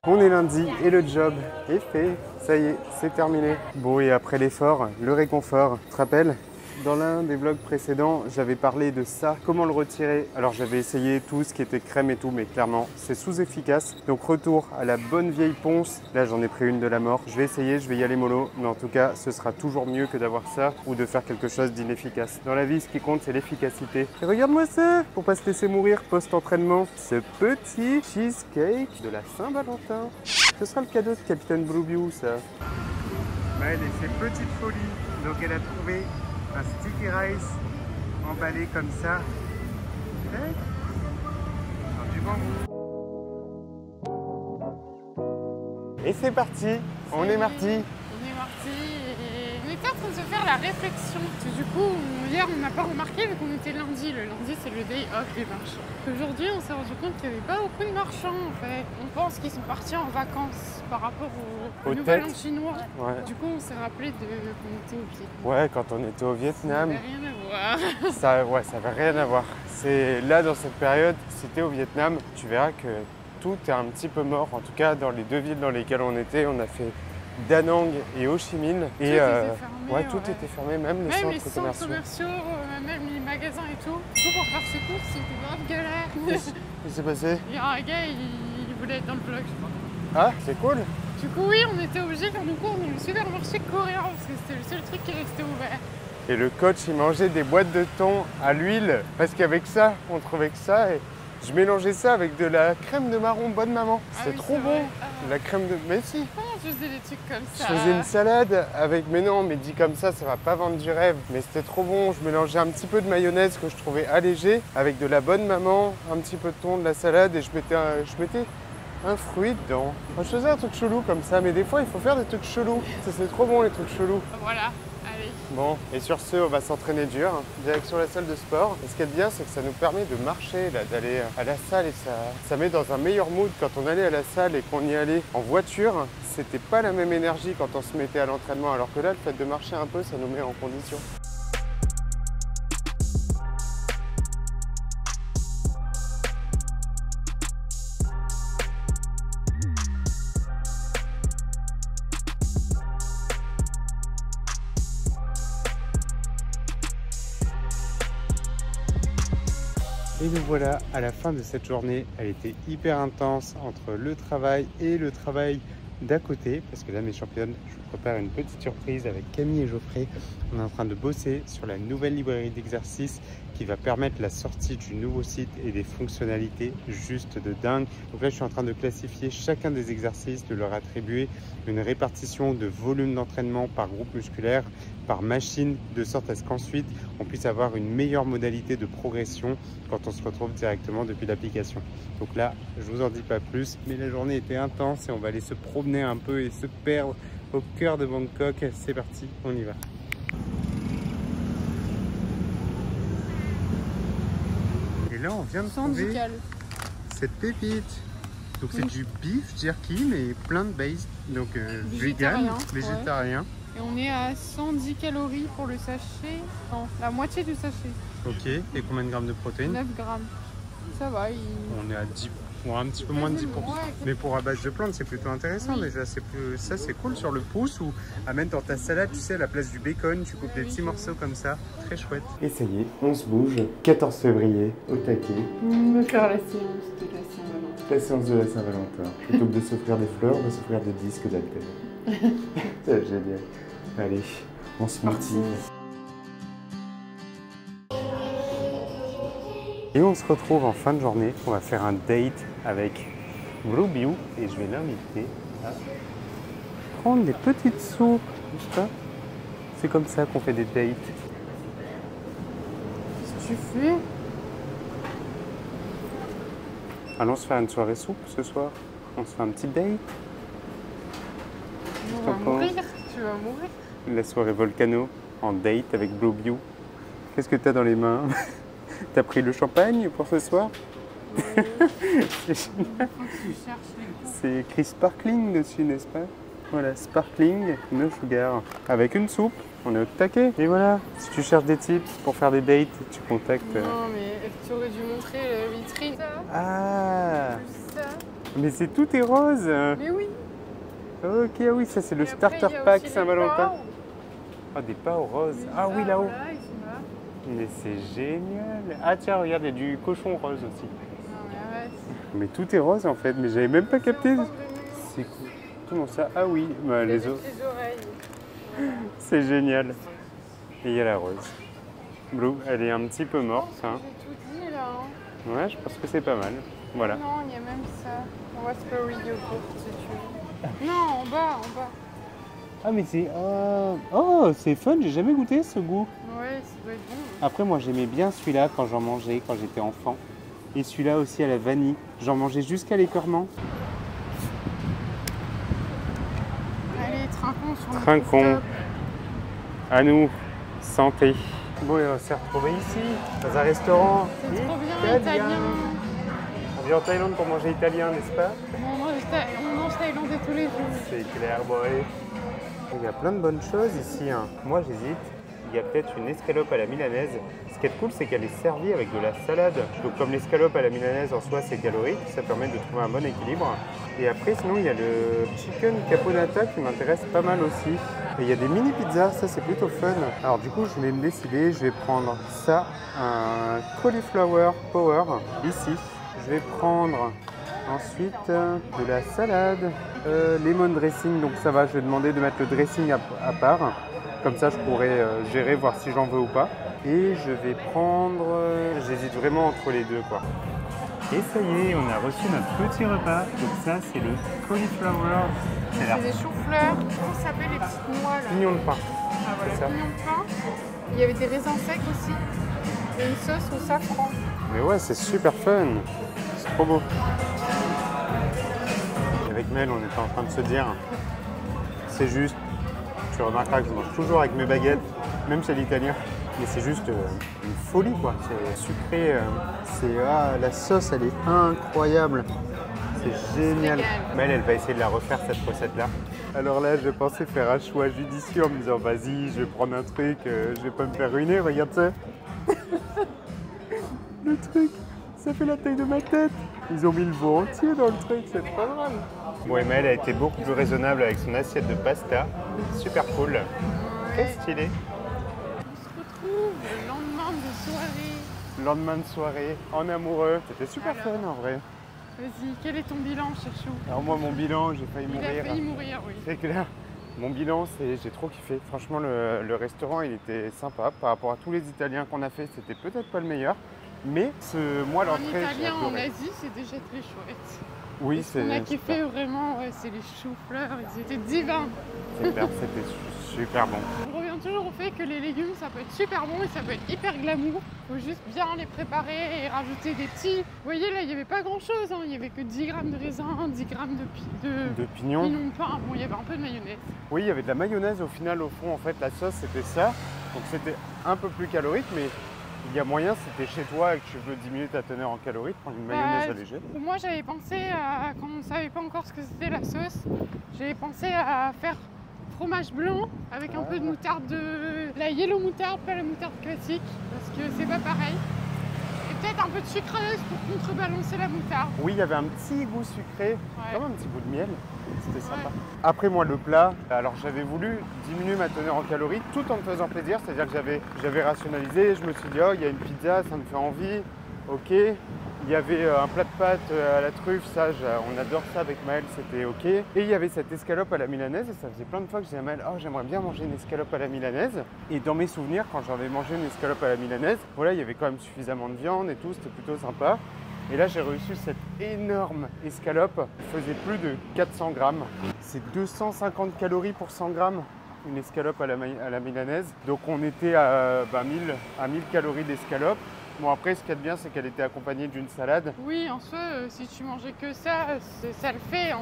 On est lundi et le job est fait. Ça y est, c'est terminé. Bon, et après l'effort, le réconfort. Tu te rappelles ? Dans l'un des vlogs précédents, j'avais parlé de ça, comment le retirer. Alors j'avais essayé tout ce qui était crème et tout, mais clairement c'est sous-efficace. Donc retour à la bonne vieille ponce. Là j'en ai pris une de la mort. Je vais essayer, je vais y aller mollo. Mais en tout cas, ce sera toujours mieux que d'avoir ça ou de faire quelque chose d'inefficace. Dans la vie, ce qui compte, c'est l'efficacité. Et regarde-moi ça, pour pas se laisser mourir post-entraînement. Ce petit cheesecake de la Saint-Valentin. Ce sera le cadeau de Capitaine Bluebeau, ça. Elle et ses petites folies. Donc elle a trouvé un sticky rice emballé comme ça. Du bambou. Et c'est parti, on est mardi. On est mardi et on était en train de se faire la réflexion. Du coup, hier on n'a pas remarqué vu qu'on était lundi. Le lundi c'est le day off des marchands. Aujourd'hui on s'est rendu compte qu'il n'y avait pas beaucoup de marchands en fait. On pense qu'ils sont partis en vacances par rapport au nouvel an chinois. Ouais. Du coup on s'est rappelé qu'on était au Vietnam. Ouais, quand on était au Vietnam. Ça n'avait rien à voir. Ça n'avait rien à voir. C'est là dans cette période, si tu es au Vietnam, tu verras que tout est un petit peu mort. En tout cas, dans les deux villes dans lesquelles on était, on a fait Da Nang et Ho Chi Minh. Tout était fermé. Tout était fermé, même les centres commerciaux, même les magasins et tout. Du coup, pour faire ses courses, c'était grave galère. Qu'est-ce qui s'est passé? Il y a un gars, il voulait être dans le vlog, je crois. Ah, c'est cool. Du coup, oui, on était obligés de faire nos courses dans le supermarché coréen parce que c'était le seul truc qui restait ouvert. Et le coach, il mangeait des boîtes de thon à l'huile parce qu'avec ça, on trouvait que ça. Et je mélangeais ça avec de la crème de marron bonne maman. C'était trop bon. La crème de... Mais si. Comment je faisais des trucs comme ça? Je faisais une salade avec... Mais non, mais dit comme ça va pas vendre du rêve. Mais c'était trop bon. Je mélangeais un petit peu de mayonnaise que je trouvais allégée avec de la bonne maman, un petit peu de thon, de la salade et je mettais un fruit dedans. Moi, je faisais un truc chelou comme ça, mais des fois il faut faire des trucs chelous. C'est trop bon les trucs chelous. Voilà, allez. Bon, et sur ce, on va s'entraîner dur, direction la salle de sport. Et ce qui est bien, c'est que ça nous permet de marcher, d'aller à la salle et ça met dans un meilleur mood. Quand on allait à la salle et qu'on y allait en voiture, c'était pas la même énergie quand on se mettait à l'entraînement. Alors que là, le fait de marcher un peu, ça nous met en condition. Et nous voilà à la fin de cette journée. Elle était hyper intense entre le travail et le travail d'à côté. Parce que là, mes championnes, je vous prépare une petite surprise avec Camille et Geoffrey. On est en train de bosser sur la nouvelle librairie d'exercices qui va permettre la sortie du nouveau site et des fonctionnalités juste de dingue. Donc là, je suis en train de classifier chacun des exercices, de leur attribuer une répartition de volume d'entraînement par groupe musculaire, par machine, de sorte à ce qu'ensuite, on puisse avoir une meilleure modalité de progression quand on se retrouve directement depuis l'application. Donc là, je vous en dis pas plus, mais la journée était intense et on va aller se promener un peu et se perdre au cœur de Bangkok. C'est parti, on y va. Et là, on vient de trouver cette pépite. Donc c'est du beef jerky, mais plein de base, donc vegan, végétarien. Ouais. Et on est à 110 calories pour le sachet, non, la moitié du sachet. Ok, et combien de grammes de protéines? 9 grammes. Ça va, on est à 10, ou un petit peu moins de 10%. Ouais. Mais pour à base de plantes, c'est plutôt intéressant déjà. Ça, c'est cool sur le pouce ou à mettre dans ta salade, tu sais, à la place du bacon, tu coupes des petits morceaux comme ça. Très chouette. Et ça y est, on se bouge. 14 février, au taquet. On va faire la séance de la Saint-Valentin. La séance de la Saint-Valentin. Plutôt que de s'offrir des fleurs, on va s'offrir des disques d'alcool. C'est génial. Allez, on se motive. Et on se retrouve en fin de journée. On va faire un date avec Bluebeau et je vais l'inviter à prendre des petites soupes, n'est-ce pas? C'est comme ça qu'on fait des dates. Qu'est-ce que tu fais? Allons se faire une soirée soupe ce soir. On se fait un petit date. On va mourir. Tu vas mourir. La soirée volcano en date avec Bluebeau. Qu'est-ce que tu as dans les mains? T'as pris le champagne pour ce soir? C'est génial. C'est écrit sparkling dessus, n'est-ce pas? Voilà, sparkling, no sugar. Avec une soupe, on est au taquet. Et voilà, si tu cherches des tips pour faire des dates, tu contactes... Non, mais tu aurais dû montrer la vitrine. Ça. Ah. Plus ça. Mais c'est tout est rose. Mais oui. Ok, oui, ça c'est le Et après, starter il y a pack aussi les Saint-Valentin. pâtes. Ah, des pâtes roses. Mais Ah ça, oui, là-haut. voilà, ils sont là. Mais c'est génial. Ah tiens, regarde, il y a du cochon rose aussi. Non, mais arrête. Mais tout est rose en fait, mais j'avais même pas capté. C'est en forme de C'est cool. Comment ça? Ah oui, bah, les autres. Les oreilles. C'est génial. Et il y a la rose. Blue, elle est un petit peu morte. Hein. J'ai tout dit là. Hein. Ouais, je pense que c'est pas mal. Voilà. Non, il y a même ça. Raspberry yoghurt si tu veux. Non, en bas, en bas. Ah mais c'est... Oh, c'est fun, j'ai jamais goûté ce goût. Ouais, ça doit être bon. Après moi j'aimais bien celui-là quand j'en mangeais, quand j'étais enfant. Et celui-là aussi à la vanille. J'en mangeais jusqu'à l'écœurement. Allez, trinquons sur le Trinquons. rooftop. À nous, santé. Bon, et on s'est retrouvés ici, dans un restaurant C'est trop bien, italien. On vient en Thaïlande pour manger italien, n'est-ce pas? On mange thaïlandais tous les jours. C'est clair, boy. Il y a plein de bonnes choses ici. Hein. Moi, j'hésite. Il y a peut-être une escalope à la milanaise. Ce qui est cool, c'est qu'elle est servie avec de la salade. Donc, comme l'escalope à la milanaise en soi, c'est calorique, ça permet de trouver un bon équilibre. Et après, sinon, il y a le chicken caponata qui m'intéresse pas mal aussi. Et il y a des mini pizzas, ça c'est plutôt fun. Alors du coup, je vais me décider, je vais prendre ça, un cauliflower power ici. Je vais prendre ensuite de la salade, lemon dressing, donc ça va, je vais demander de mettre le dressing à part. Comme ça, je pourrais gérer, voir si j'en veux ou pas. Et je vais prendre, j'hésite vraiment entre les deux quoi. Et ça y est, on a reçu notre petit repas. Donc ça, c'est le cauliflower. C'est des choux-fleurs. Comment ça s'appelle les petites noix là? Pignon de pain. Ah voilà, ça. pignon de pain. Il y avait des raisins secs aussi. Et une sauce au safran. Mais ouais, c'est super fun. C'est trop beau. Avec Mel, on était en train de se dire, c'est juste, tu remarqueras que je mange toujours avec mes baguettes, même chez l'italien. Mais c'est juste une folie quoi, c'est sucré, la sauce elle est incroyable, c'est génial. Mel elle va essayer de la refaire cette recette là. Alors là je pensais faire un choix judicieux en me disant vas-y je vais prendre un truc, je vais pas me faire ruiner, regarde ça. Le truc, ça fait la taille de ma tête. Ils ont mis le veau entier dans le truc, c'est pas drôle. Bon et Mel a été beaucoup plus raisonnable avec son assiette de pasta, super cool, très stylé. Le lendemain de soirée. Lendemain de soirée, en amoureux. C'était super fun en vrai. Vas-y, quel est ton bilan, Cherchou? Alors moi, mon bilan, j'ai failli mourir. Il a failli mourir, oui. C'est clair. Mon bilan, c'est j'ai trop kiffé. Franchement, le restaurant, il était sympa. Par rapport à tous les Italiens qu'on a fait, c'était peut-être pas le meilleur. Mais moi, l'entrée, En j'ai italien, en adoré. Asie, c'est déjà très chouette. Oui, Ce qu'on a kiffé vraiment, ouais, c'est les choux-fleurs. Ils étaient divins. C'est clair, c'était super bon. On revient toujours au fait que les légumes, ça peut être super bon et ça peut être hyper glamour. Faut juste bien les préparer et rajouter des petits. Vous voyez, là, il n'y avait pas grand-chose. Hein. Il n'y avait que 10 grammes de raisin, 10 grammes de pignon. pignon de pain. Bon, il y avait un peu de mayonnaise. Oui, il y avait de la mayonnaise au final, au fond, en fait, la sauce, c'était ça. Donc c'était un peu plus calorique, mais il y a moyen, c'était chez toi et que tu veux diminuer ta teneur en calories, de prendre une mayonnaise allégée. Moi, j'avais pensé à, quand on ne savait pas encore ce que c'était la sauce, j'avais pensé à faire fromage blanc avec un peu de moutarde, la yellow moutarde, pas la moutarde classique, parce que c'est pas pareil. Et peut-être un peu de sucreuse pour contrebalancer la moutarde. Oui, il y avait un petit goût sucré, comme un petit goût de miel. C'était sympa. Ouais. Après moi le plat, alors j'avais voulu diminuer ma teneur en calories tout en me faisant plaisir, c'est-à-dire que j'avais rationalisé, je me suis dit oh il y a une pizza, ça me fait envie, ok. Il y avait un plat de pâtes à la truffe, ça on adore ça avec Maëlle, c'était ok. Et il y avait cette escalope à la milanaise et ça faisait plein de fois que je disais à Maëlle oh j'aimerais bien manger une escalope à la milanaise. Et dans mes souvenirs quand j'avais mangé une escalope à la milanaise, voilà il y avait quand même suffisamment de viande et tout, c'était plutôt sympa. Et là, j'ai reçu cette énorme escalope qui faisait plus de 400 grammes. C'est 250 calories pour 100 grammes, une escalope à la milanaise. Donc, on était à 1000 calories d'escalope. Bon, après, ce qu'il y a de bien, c'est qu'elle était accompagnée d'une salade. Oui, en soi, si tu mangeais que ça, ça le fait.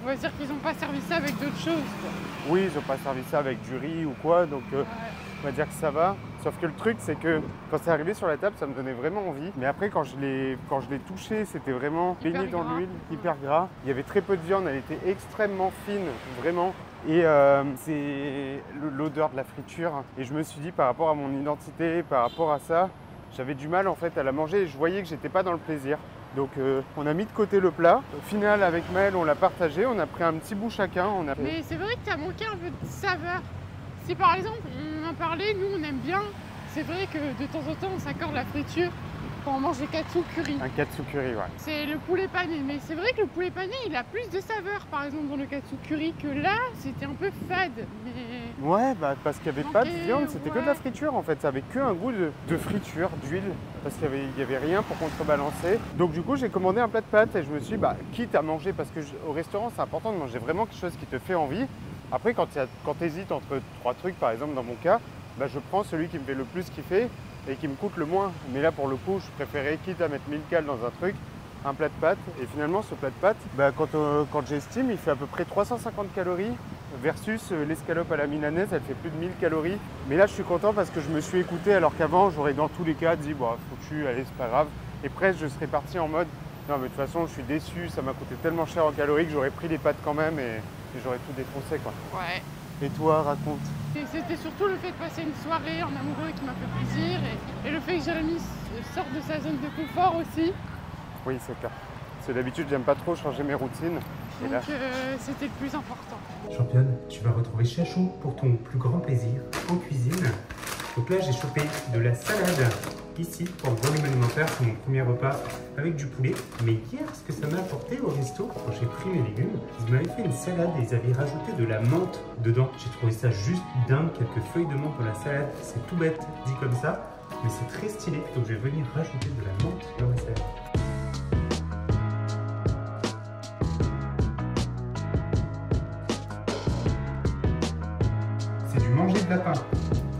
On va dire qu'ils n'ont pas servi ça avec d'autres choses. Quoi. Oui, ils n'ont pas servi ça avec du riz ou quoi, donc on va dire que ça va. Sauf que le truc, c'est que quand c'est arrivé sur la table, ça me donnait vraiment envie. Mais après, quand je l'ai touché, c'était vraiment baigné dans l'huile, hyper gras. Il y avait très peu de viande, elle était extrêmement fine, vraiment. Et c'est l'odeur de la friture. Et je me suis dit, par rapport à mon identité, par rapport à ça, j'avais du mal en fait à la manger et je voyais que j'étais pas dans le plaisir. Donc on a mis de côté le plat. Au final, avec Maëlle, on l'a partagé. On a pris un petit bout chacun. Mais c'est vrai que tu as manqué un peu de saveur. Si par exemple, on en parlait, nous on aime bien. C'est vrai que de temps en temps, on s'accorde la friture quand on mange des katsu curry. Un katsu curry, ouais. C'est le poulet pané. Mais c'est vrai que le poulet pané, il a plus de saveur, par exemple, dans le katsu curry, que là, c'était un peu fade. Mais... Ouais, bah, parce qu'il n'y avait pas de viande, c'était que de la friture en fait. Ça avait que un goût de friture, d'huile, parce qu'il n'y avait rien pour contrebalancer. Donc du coup, j'ai commandé un plat de pâtes et je me suis dit, bah, quitte à manger, parce que au restaurant, c'est important de manger vraiment quelque chose qui te fait envie. Après, quand tu hésites entre 3 trucs, par exemple, dans mon cas, bah, je prends celui qui me fait le plus kiffer et qui me coûte le moins. Mais là, pour le coup, je préférais, quitte à mettre 1000 cales dans un truc, un plat de pâtes. Et finalement, ce plat de pâtes, bah, quand j'estime, il fait à peu près 350 calories versus l'escalope à la milanaise, elle fait plus de 1000 calories. Mais là, je suis content parce que je me suis écouté, alors qu'avant, j'aurais dans tous les cas dit, bon, foutu, allez, c'est pas grave. Et presque, je serais parti en mode, non, mais de toute façon, je suis déçu, ça m'a coûté tellement cher en calories que j'aurais pris les pâtes quand même et j'aurais tout défoncé, quoi. Ouais. Et toi, raconte. C'était surtout le fait de passer une soirée en amoureux qui m'a fait plaisir et le fait que Jérémy sorte de sa zone de confort aussi. Oui, c'est clair. C'est d'habitude, j'aime pas trop changer mes routines. Donc là... c'était le plus important. Championne, tu vas retrouver Chachou pour ton plus grand plaisir en cuisine. Donc là, j'ai chopé de la salade ici pour le volume alimentaire. C'est mon premier repas avec du poulet. Mais hier, ce que ça m'a apporté au resto, quand j'ai pris mes légumes, ils m'avaient fait une salade et ils avaient rajouté de la menthe dedans. J'ai trouvé ça juste dingue, quelques feuilles de menthe dans la salade. C'est tout bête dit comme ça, mais c'est très stylé. Donc je vais venir rajouter de la menthe dans ma salade. C'est du manger de lapin.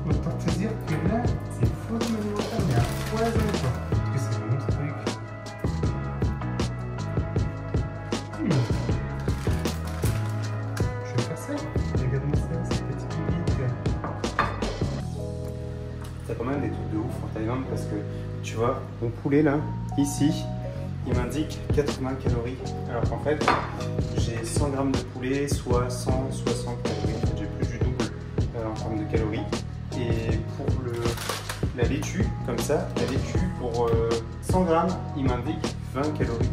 Autant te dire que là, c'est faux de alimentaire, mais à foison, quoi. Parce que c'est bon ce truc. Je vais faire ça. Regarde-moi ça, cette petite bibite. T'as quand même des trucs de ouf en Thaïlande parce que, tu vois, mon poulet là, ici, il m'indique 80 calories. Alors qu'en fait, j'ai 100 grammes de poulet, soit 160 calories. En fait, j'ai plus du double en termes de calories. Et pour la laitue, comme ça, la laitue pour 100 grammes, il m'indique 20 calories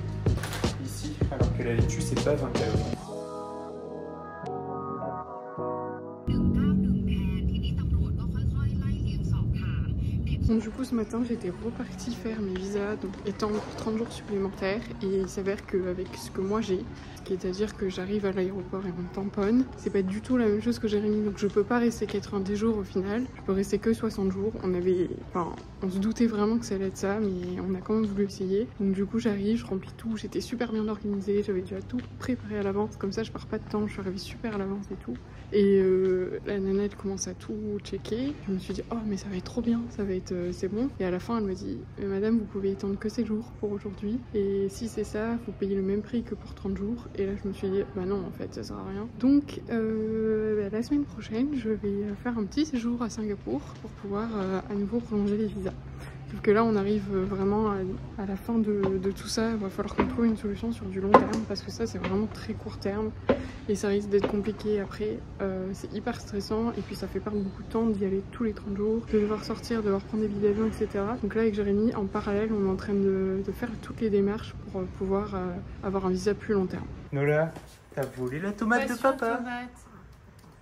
ici, alors que la laitue, c'est pas 20 calories. Donc du coup ce matin j'étais repartie faire mes visas, donc étant pour 30 jours supplémentaires, et il s'avère qu'avec ce que moi j'ai, c'est-à-dire que j'arrive à l'aéroport et on me tamponne, c'est pas du tout la même chose que Jérémy, donc je peux pas rester 90 jours au final, je peux rester que 60 jours, on se doutait vraiment que ça allait être ça, mais on a quand même voulu essayer, donc du coup j'arrive, je remplis tout, j'étais super bien organisée, j'avais déjà tout préparé à l'avance, comme ça je pars pas de temps, je suis arrivée super à l'avance et tout, et la nana elle commence à tout checker, je me suis dit oh mais ça va être trop bien, ça va être c'est bon, et à la fin elle me dit madame vous pouvez étendre que 7 jours pour aujourd'hui, et si c'est ça vous payez le même prix que pour 30 jours, et là je me suis dit bah non en fait ça sert à rien, donc la semaine prochaine je vais faire un petit séjour à Singapour pour pouvoir à nouveau prolonger les visas. Sauf que là on arrive vraiment à la fin de tout ça, il va falloir qu'on trouve une solution sur du long terme parce que ça c'est vraiment très court terme et ça risque d'être compliqué après, c'est hyper stressant et puis ça fait perdre beaucoup de temps d'y aller tous les 30 jours, de devoir sortir, de devoir prendre des billets d'avion etc. Donc là avec Jérémy en parallèle on est en train de faire toutes les démarches pour pouvoir avoir un visa plus long terme. Nola, t'as volé la tomate de papa.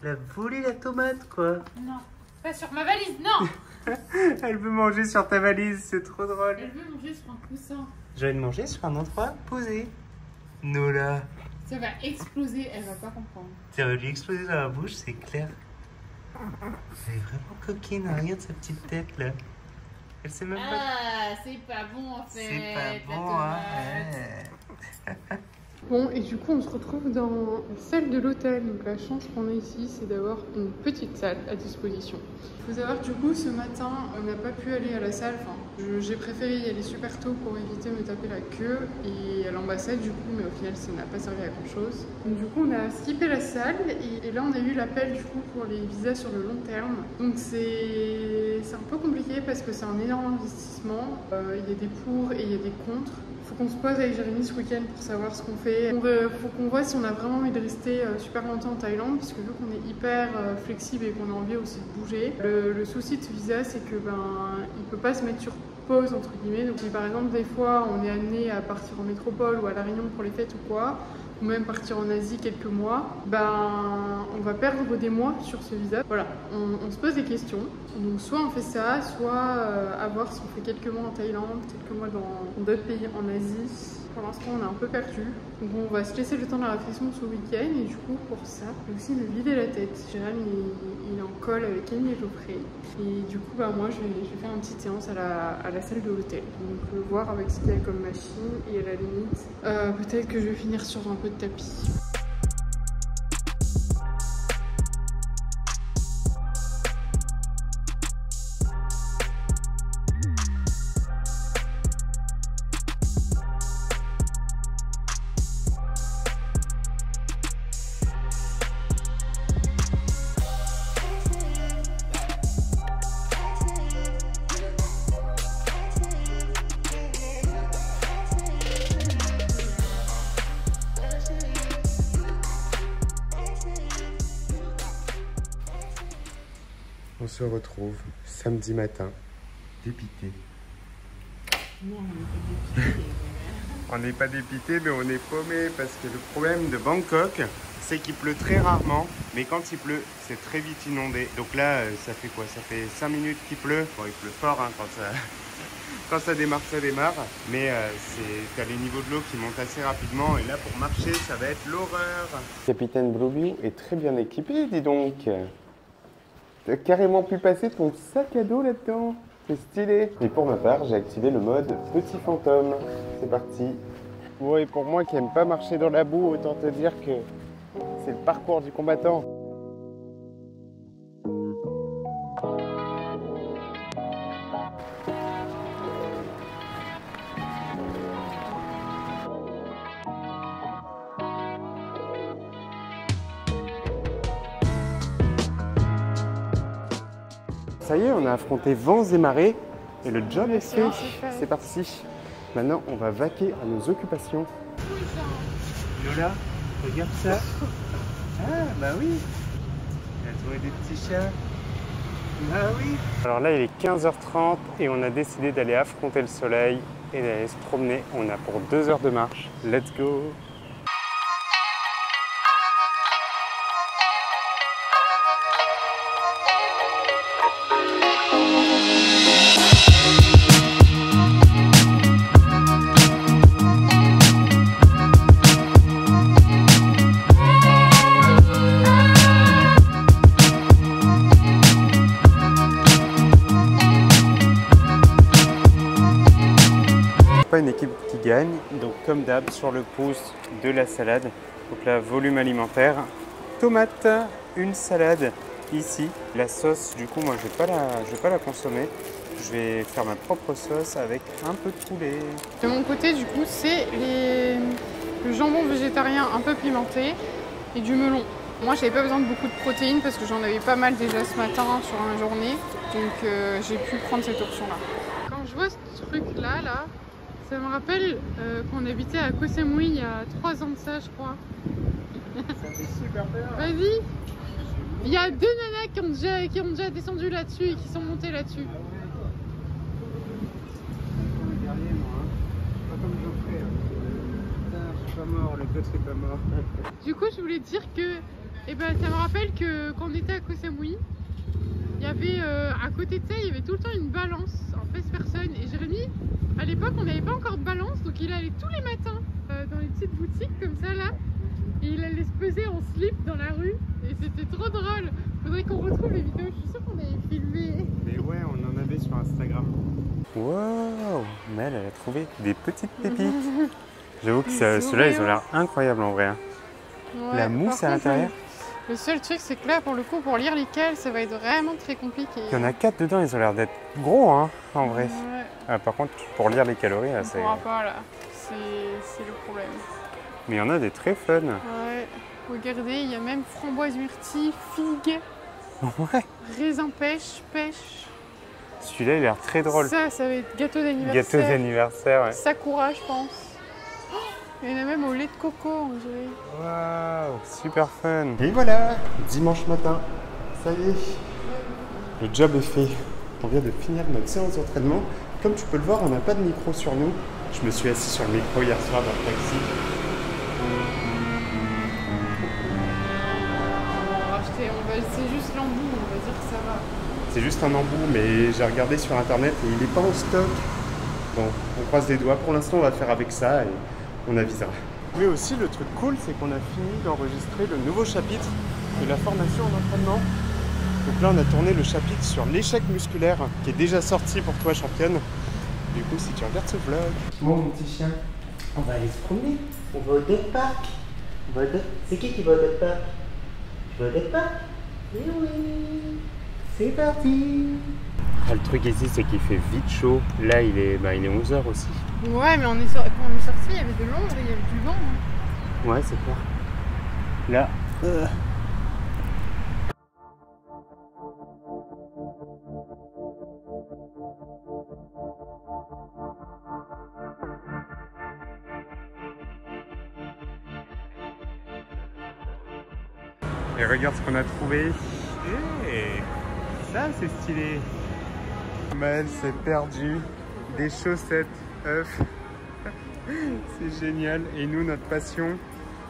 Elle a volé la tomate quoi. Non, pas sur ma valise, non. Elle veut manger sur ta valise, c'est trop drôle. Elle veut manger sur un coussin. J'ai envie de manger sur un endroit posé. Nola. Ça va exploser, elle va pas comprendre. Ça va lui exploser dans la bouche, c'est clair. Elle est vraiment coquine, regarde sa petite tête là. Elle sait même pas. Ah, c'est pas bon en fait. C'est pas bon, hein. Ouais. Bon, et du coup, on se retrouve dans la salle de l'hôtel. Donc, la chance qu'on a ici, c'est d'avoir une petite salle à disposition. Il faut savoir que du coup, ce matin, on n'a pas pu aller à la salle. Enfin, j'ai préféré y aller super tôt pour éviter de me taper la queue et à l'ambassade, du coup, mais au final, ça n'a pas servi à grand chose. Donc, du coup, on a skippé la salle et là, on a eu l'appel du coup pour les visas sur le long terme. Donc, c'est un peu compliqué parce que c'est un énorme investissement. Il y a des pour et il y a des contre. Il faut qu'on se pose avec Jérémy ce week-end pour savoir ce qu'on fait. Faut qu'on voit si on a vraiment envie de rester super longtemps en Thaïlande, parce que vu qu'on est hyper flexible et qu'on a envie aussi de bouger, le souci de ce visa, c'est que il peut pas se mettre sur pause entre guillemets. Donc si par exemple des fois on est amené à partir en métropole ou à La Réunion pour les fêtes ou quoi, ou même partir en Asie quelques mois, on va perdre des mois sur ce visa. Voilà, on se pose des questions. Donc soit on fait ça, soit à voir si on fait quelques mois en Thaïlande, quelques mois dans d'autres pays en Asie. Pour l'instant, on est un peu perdu. Donc on va se laisser le temps de la réflexion ce week-end. Et du coup, pour ça, je vais aussi me vider la tête. Jérôme, il est en call avec Camille et Geoffrey. Et du coup, moi, je vais faire une petite séance à la salle de l'hôtel. Donc voir avec ce qu'il y a comme machine. Et à la limite, peut-être que je vais finir sur un peu de tapis. On se retrouve samedi matin, dépité. Non, on n'est pas dépité. On n'est pas dépité, mais on est paumé parce que le problème de Bangkok, c'est qu'il pleut très rarement, mais quand il pleut, c'est très vite inondé. Donc là, ça fait quoi? Ça fait 5 minutes qu'il pleut. Bon, il pleut fort hein, quand ça démarre, ça démarre. Mais t'as les niveaux de l'eau qui montent assez rapidement. Et là, pour marcher, ça va être l'horreur. Capitaine Blueview est très bien équipé, dis donc. T'as carrément pu passer ton sac à dos là-dedans. C'est stylé. Et pour ma part, j'ai activé le mode petit fantôme. C'est parti. Ouais, pour moi qui aime pas marcher dans la boue, autant te dire que c'est le parcours du combattant. Ça y est, on a affronté vents et marées et le job est fait. C'est parti. Maintenant, on va vaquer à nos occupations. Lola, regarde ça. Ah, bah oui. Elle a trouvé des petits chats. Ah oui. Alors là, il est 15h30 et on a décidé d'aller affronter le soleil et d'aller se promener. On a pour 2 heures de marche. Let's go. Une équipe qui gagne, donc comme d'hab sur le pouce de la salade, donc là volume alimentaire, tomate, une salade ici, la sauce du coup moi je vais pas la consommer, je vais faire ma propre sauce avec un peu de poulet. De mon côté du coup c'est le jambon végétarien un peu pimenté et du melon. Moi j'avais pas besoin de beaucoup de protéines parce que j'en avais pas mal déjà ce matin sur la journée, donc j'ai pu prendre cette option là. Quand je vois ce truc là, ça me rappelle qu'on habitait à Koh Samui il y a 3 ans de ça, je crois. Ça fait super peur. Vas-y. Il y a 2 nanas qui ont déjà descendu là-dessus et qui sont montées là-dessus. Pas comme Geoffrey. Putain, je suis pas mort, le coach est pas mort. Du coup, je voulais dire que ça me rappelle que quand on était à Koh Samui, il y avait à côté de ça, il y avait tout le temps une balance en 13 personnes. Et Jérémy, à l'époque, on n'avait pas encore de balance, donc il allait tous les matins dans les petites boutiques comme ça là, et il allait se peser en slip dans la rue, et c'était trop drôle. Faudrait qu'on retrouve les vidéos, je suis sûre qu'on avait filmé. Mais ouais, on en avait sur Instagram. Wow, mais elle a trouvé des petites pépites. J'avoue que ceux-là, ils ont l'air incroyables en vrai. Ouais, la mousse à l'intérieur. Le seul truc, c'est que là, pour le coup, pour lire lesquels, ça va être vraiment très compliqué. Il y en a 4 dedans, ils ont l'air d'être gros, hein, en vrai. Ouais. Ah, par contre, pour lire les calories, là, c'est... On pourra pas, là. C'est le problème. Mais il y en a des très fun. Ouais. Regardez, il y a même framboise myrtille, figue, ouais. raisin pêche. Celui-là, il a l'air très drôle. Ça va être gâteau d'anniversaire. Gâteau d'anniversaire, ouais. Sakura, je pense. Il y en a même au lait de coco, on dirait. Waouh, super fun. Et voilà, dimanche matin, ça y est, le job est fait. On vient de finir notre séance d'entraînement. Comme tu peux le voir, on n'a pas de micro sur nous. Je me suis assis sur le micro hier soir dans le taxi. C'est juste l'embout, on va dire que ça va. C'est juste un embout, mais j'ai regardé sur internet et il n'est pas en stock. Bon, on croise les doigts. Pour l'instant, on va faire avec ça et on avisera. Mais aussi, le truc cool, c'est qu'on a fini d'enregistrer le nouveau chapitre de la formation en entraînement. Donc là, on a tourné le chapitre sur l'échec musculaire qui est déjà sorti pour toi, championne. Du coup, si tu regardes ce vlog... Bon, mon petit chien, on va aller se promener. On va au dog park. C'est qui va au dog park? Tu vas au dog park? Eh oui. C'est parti. Ah, le truc ici, c'est qu'il fait vite chaud. Là, il est 11h aussi. Ouais, mais quand on est sorti, il y avait de l'ombre, il y avait du vent. Hein. Ouais, c'est clair. Là... Et regarde ce qu'on a trouvé. Hey, ça, c'est stylé. Maëlle s'est perdu des chaussettes œufs. C'est génial. Et nous, notre passion,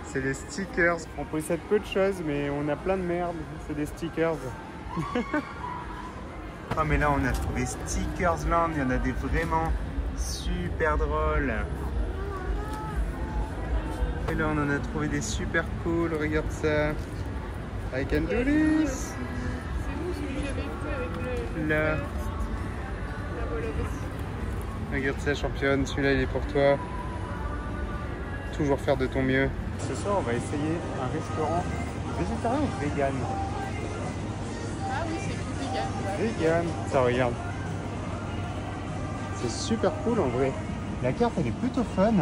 c'est les stickers. On possède peu de choses, mais on a plein de merde. C'est des stickers. Oh, mais là, on a trouvé Stickersland. Il y en a des vraiment super drôles. Et là, on en a trouvé des super cool. Regarde ça. I can do this. C'est vous celui que j'avais fait avec le... Là. Regarde ça, championne. Celui-là, il est pour toi. Toujours faire de ton mieux. Ce soir, on va essayer un restaurant végétarien ou vegan. Ah oui, c'est vegan. Vegan. Ça, regarde. C'est super cool en vrai. La carte, elle est plutôt fun.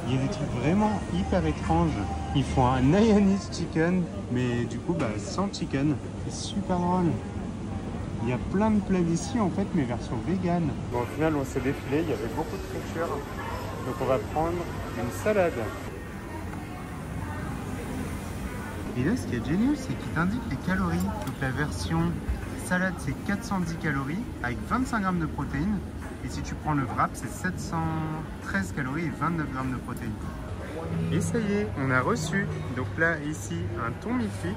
Il y a des trucs vraiment hyper étranges. Ils font un Hainanese chicken, mais du coup, sans chicken. C'est super drôle. Il y a plein de plats d'ici en fait, mais version vegan. Bon, au final, on s'est défilé. Il y avait beaucoup de friture. Donc, on va prendre une salade. Et là, ce qui est génial, c'est qu'il t'indique les calories. Donc, la version salade, c'est 410 calories avec 25 grammes de protéines. Et si tu prends le wrap, c'est 713 calories et 29 grammes de protéines. Et ça y est, on a reçu, donc là, ici, un thon mi-cuit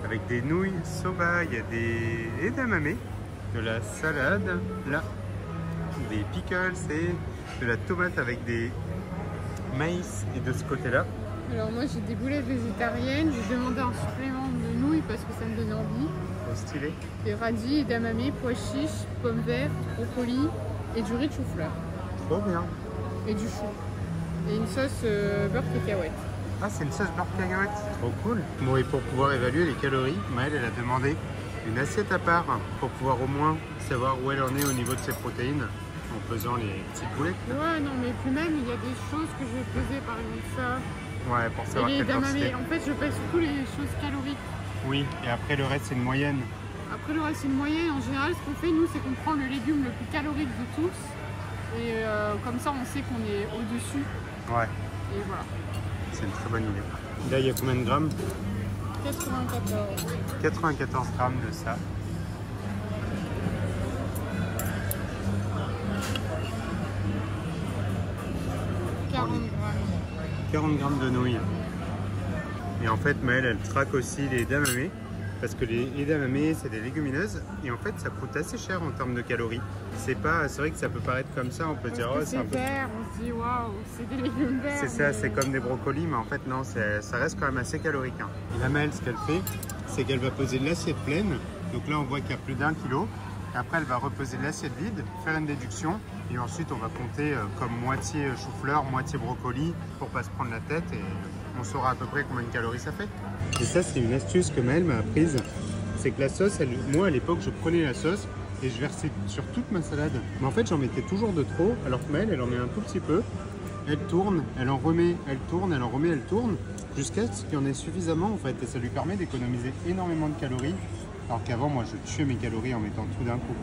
avec des nouilles soba, il y a des edamame, de la salade, là, des pickles et de la tomate avec des maïs et de ce côté-là. Alors moi, j'ai des boulettes végétariennes, j'ai demandé un supplément de nouilles parce que ça me donnait envie. Oh, stylé. Des radis, edamame, pois chiches, pommes vertes, brocolis et du riz de chou-fleur. Trop bien. Et du chou. Et une sauce beurre cacahuète. Ah, c'est une sauce beurre cacahuète. Trop cool. Bon, et pour pouvoir évaluer les calories, Maëlle, elle a demandé une assiette à part pour pouvoir au moins savoir où elle en est au niveau de ses protéines en pesant les petites boulettes. Ouais, non, mais puis même, il y a des choses que je vais peser, par exemple ça. Ouais, pour savoir et les quelle quantité. edamame, en fait, je pèse surtout les choses caloriques. Oui, et après le reste, c'est une moyenne. Après le reste, c'est une moyenne. En général, ce qu'on fait, nous, c'est qu'on prend le légume le plus calorique de tous. Et comme ça, on sait qu'on est au-dessus. Ouais. Et voilà. C'est une très bonne idée. Là, il y a combien de grammes? 94. 94 grammes de ça. « 40 grammes de nouilles. Et en fait, Maëlle, elle traque aussi les edamame. Parce que les edamame, c'est des légumineuses. Et en fait, ça coûte assez cher en termes de calories. C'est vrai que ça peut paraître comme ça. On peut dire, oh, c'est un peu... vert, on se dit, waouh, c'est des légumes verts. C'est ça, c'est comme des brocolis. Mais en fait, non, ça reste quand même assez calorique. Hein. Et la Maëlle, ce qu'elle fait, c'est qu'elle va poser l'assiette pleine. Donc là, on voit qu'il y a plus d'1 kilo. Après, elle va reposer l'assiette vide, faire une déduction. Et ensuite, on va compter comme moitié chou-fleur, moitié brocoli pour pas se prendre la tête. Et on saura à peu près combien de calories ça fait. Et ça, c'est une astuce que Maëlle m'a apprise. C'est que la sauce, moi à l'époque, je prenais la sauce et je versais sur toute ma salade. Mais en fait, j'en mettais toujours de trop. Alors que Maëlle, elle en met un tout petit peu. Elle tourne, elle en remet, elle tourne, elle en remet, elle tourne. Jusqu'à ce qu'il y en ait suffisamment en fait. Et ça lui permet d'économiser énormément de calories. Alors qu'avant, moi, je tuais mes calories en mettant tout d'un coup.